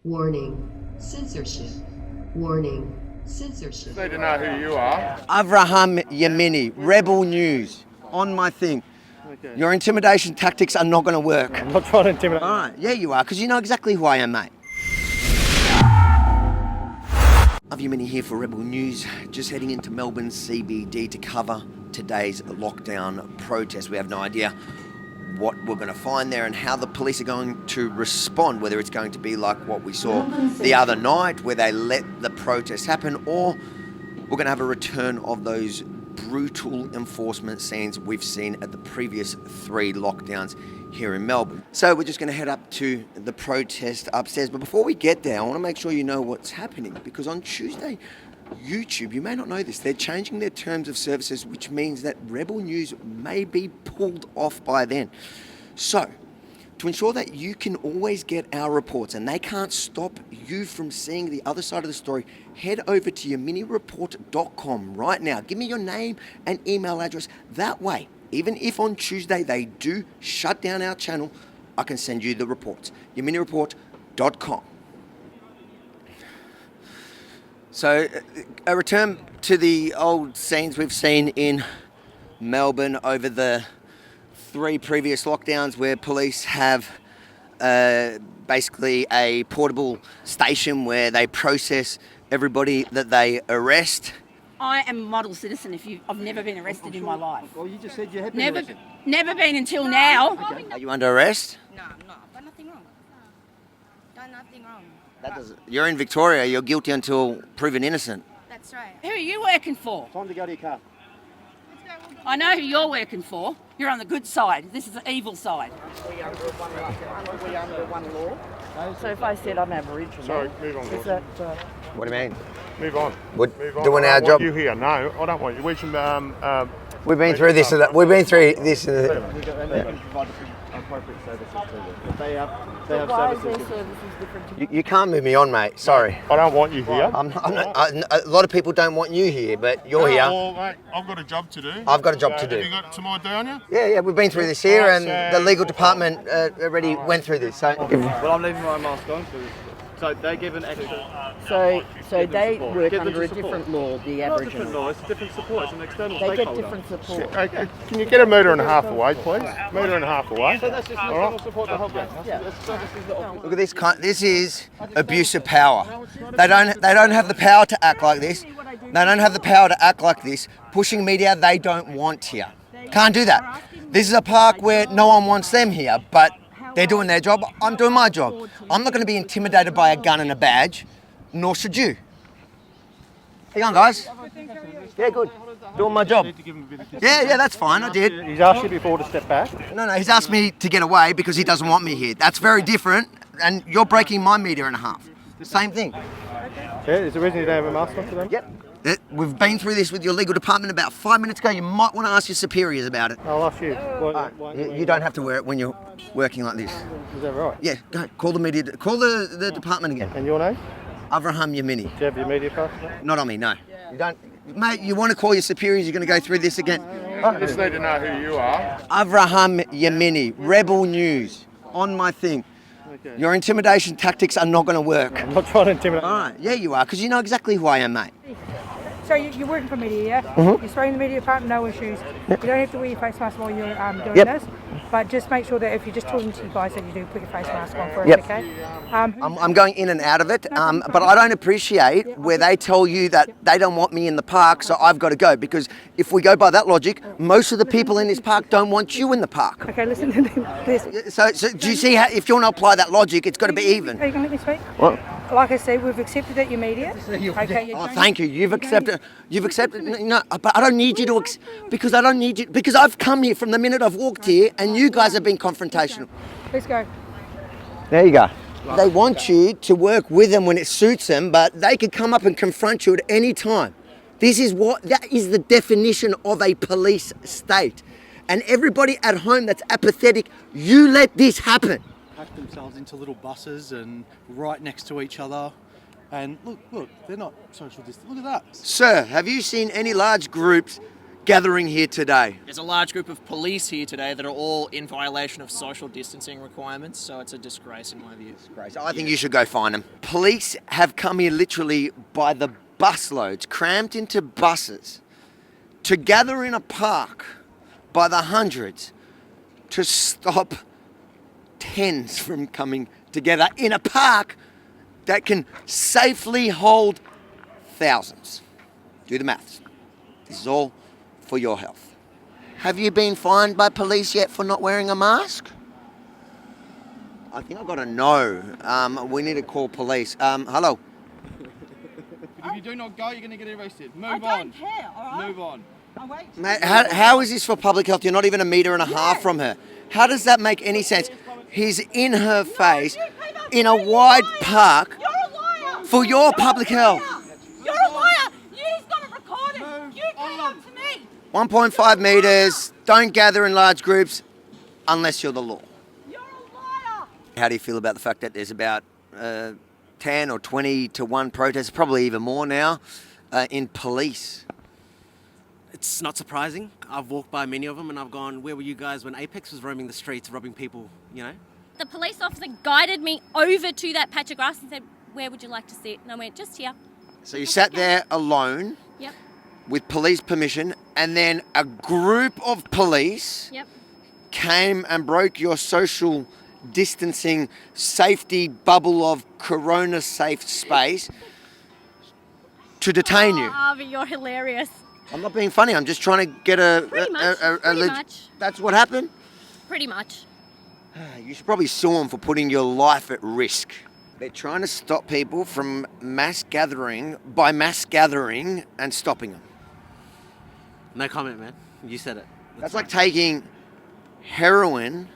Warning, censorship. Warning, censorship. Need to know who you are. Yemini, Rebel News, on my thing. Okay. Your intimidation tactics are not going to work. I'm not trying to intimidate. All right, yeah you are, because you know exactly who I am, mate. Yemini here for Rebel News, just heading into Melbourne CBD to cover today's lockdown protest. We have no idea what we're going to find there and how the police are going to respond, whether it's going to be like what we saw the other night where they let the protest happen, or we're going to have a return of those brutal enforcement scenes we've seen at the previous 3 lockdowns here in Melbourne. So we're just going to head up to the protest upstairs, but before we get there I want to make sure you know what's happening, because on Tuesday YouTube, you may not know this, they're changing their terms of services, which means that Rebel News may be pulled off by then. So, to ensure that you can always get our reports and they can't stop you from seeing the other side of the story, head over to yeminireport.com right now. Give me your name and email address. That way, even if on Tuesday they do shut down our channel, I can send you the reports. yeminireport.com. So, a return to the old scenes we've seen in Melbourne over the 3 previous lockdowns, where police have basically a portable station where they process everybody that they arrest. I am a model citizen. I've never been arrested in my life. Well, you just said you have been arrested. Never been until now. Okay. Are you under arrest? No, I'm not. I've done nothing wrong. Done nothing wrong. You're in Victoria, you're guilty until proven innocent. That's right. Who are you working for? Time to go to your car. I know who you're working for. You're on the good side. This is the evil side. We under one law. So if I said I'm Aboriginal, Sorry, move on. is that... What do you mean? Move on. We're Move on. doing I our don't job. want you here. No, I don't want you. We should. We've been through this. We've been through this. And they can provide appropriate services to them. But they have why is services. their services different to You can't move me on, mate. Sorry. I don't want you here. A lot of people don't want you here, but you're here. Well, mate, I've got a job to do. I've got a job to do. Have you got some idea on you? Yeah, we've been through this here, and the legal department already went through this. So, Well, I'm leaving my mask on. So they give an extra. So Give them they support. work Give them under a support. different law, the Not Aboriginal. different law, it's different support, it's an external They get stakeholder. different support. Okay, can you get a metre and a half away, please? Metre and a half away. So that's just an external support to help you. That's services that look at this. This is abuse of power. They don't have the power to act like this. They don't have the power to act like this. Pushing media they don't want here. Can't do that. This is a park where no one wants them here, but they're doing their job. I'm doing my job. I'm not going to be intimidated by a gun and a badge, nor should you. How you going, guys? Yeah, good. Doing my job. Yeah, that's fine. I did. He's asked you before to step back. No, he's asked me to get away because he doesn't want me here. That's very different, and you're breaking my metre and a half. Same thing. Yeah, is the reason you don't have a mask on for them? Yep. We've been through this with your legal department about 5 minutes ago. You might want to ask your superiors about it. I'll ask you. Why You don't have to wear it when you're working like this. Is that right? Yeah, go. Call the media. Call the department again. And your name? Yemini. Do you have your media pass? Not on me, no. You don't. Mate, you want to call your superiors, you're going to go through this again. I just need to know who you are. Yemini, Rebel News, on my thing. Okay. Your intimidation tactics are not going to work. I'm not trying to intimidate. All right, yeah you are, because you know exactly who I am, mate. So you're working for media, yeah? Mm-hmm. You're spraying the media department, no issues. You don't have to wear your face mask while you're doing Yep. this, but just make sure that if you're just talking to you guys that you do put your face mask on for Yep. us, okay? I'm going in and out of it, but I don't appreciate where they tell you that they don't want me in the park, so I've got to go, because if we go by that logic, most of the people in this park don't want you in the park. Okay, listen to this. So do you see how, if you want to apply that logic, it's got to be even? Are you going to let me speak? What? Like I said, we've accepted that you're media. Okay, Oh, thank you. You've accepted. No, but I don't need you to, because I don't need you, because I've come here from the minute I've walked here, and you guys have been confrontational. Let's go. There you go. They want you to work with them when it suits them, but they could come up and confront you at any time. That is the definition of a police state. And everybody at home that's apathetic, you let this happen. Pack themselves into little buses and right next to each other. And look, they're not social distance. Look at that. Sir, have you seen any large groups gathering here today? There's a large group of police here today that are all in violation of social distancing requirements, so it's a disgrace in my view. Disgrace. I think you should go find them. Police have come here literally by the busloads, crammed into buses, to gather in a park by the hundreds to stop tens from coming together in a park that can safely hold thousands. Do the maths. This is all for your health. Have you been fined by police yet for not wearing a mask? I think I got a no. We need to call police. Hello. If you do not go, you're going to get arrested. Move I on. don't care, all right? Move on. I'll wait. Mate, how is this for public health? You're not even a metre and a half from her. How does that make any sense? He's in her face in a wide park You're a liar. for your public health. You're a liar. You've got it recorded. You came up to me. 1.5 metres, don't gather in large groups unless you're the law. You're a liar. How do you feel about the fact that there's about 10 or 20 to 1 protests, probably even more now, in police? It's not surprising. I've walked by many of them and I've gone, where were you guys when Apex was roaming the streets, robbing people, you know? The police officer guided me over to that patch of grass and said, where would you like to sit? And I went, just here. So you sat there alone Yep, with police permission, and then a group of police yep. came and broke your social distancing safety bubble of corona safe space to detain you. Harvey, you're hilarious. I'm not being funny, I'm just trying to get Pretty much. That's what happened? Pretty much. You should probably sue them for putting your life at risk. They're trying to stop people from mass gathering and stopping them. No comment, man. You said it. That's like taking heroin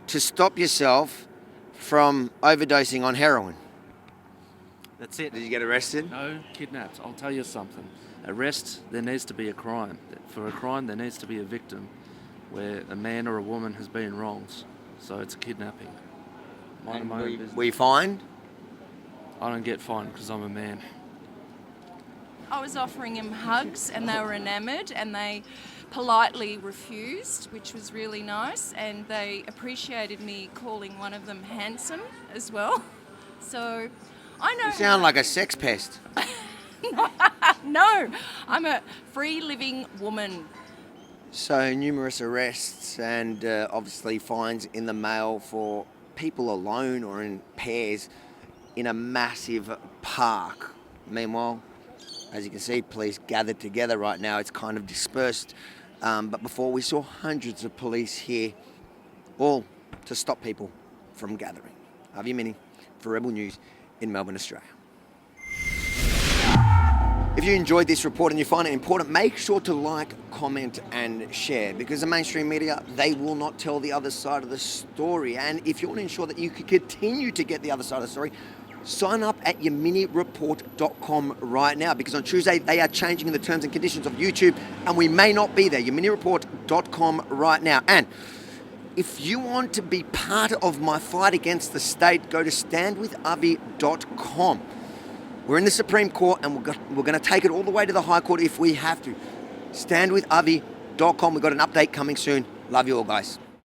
to stop yourself from overdosing on heroin. That's it. Did you get arrested? No, kidnapped. I'll tell you something. Arrest, there needs to be a crime. For a crime, there needs to be a victim where a man or a woman has been wronged. So it's a kidnapping. Mind my own business. Were you fined? I don't get fined because I'm a man. I was offering him hugs and they were enamoured and they politely refused, which was really nice, and they appreciated me calling one of them handsome as well. So I know. You sound like a sex pest. No, I'm a free living woman. So numerous arrests and obviously fines in the mail for people alone or in pairs in a massive park. Meanwhile, as you can see, police gathered together right now. It's kind of dispersed. But before, we saw hundreds of police here, all to stop people from gathering. Yemini for Rebel News in Melbourne, Australia. If you enjoyed this report and you find it important, make sure to like, comment and share, because the mainstream media, they will not tell the other side of the story. And if you want to ensure that you can continue to get the other side of the story, sign up at YeminiReport.com right now, because on Tuesday they are changing the terms and conditions of YouTube and we may not be there. YeminiReport.com right now. And if you want to be part of my fight against the state, go to standwithavi.com. We're in the Supreme Court and we're going to take it all the way to the High Court if we have to. Standwithavi.com. We've got an update coming soon. Love you all, guys.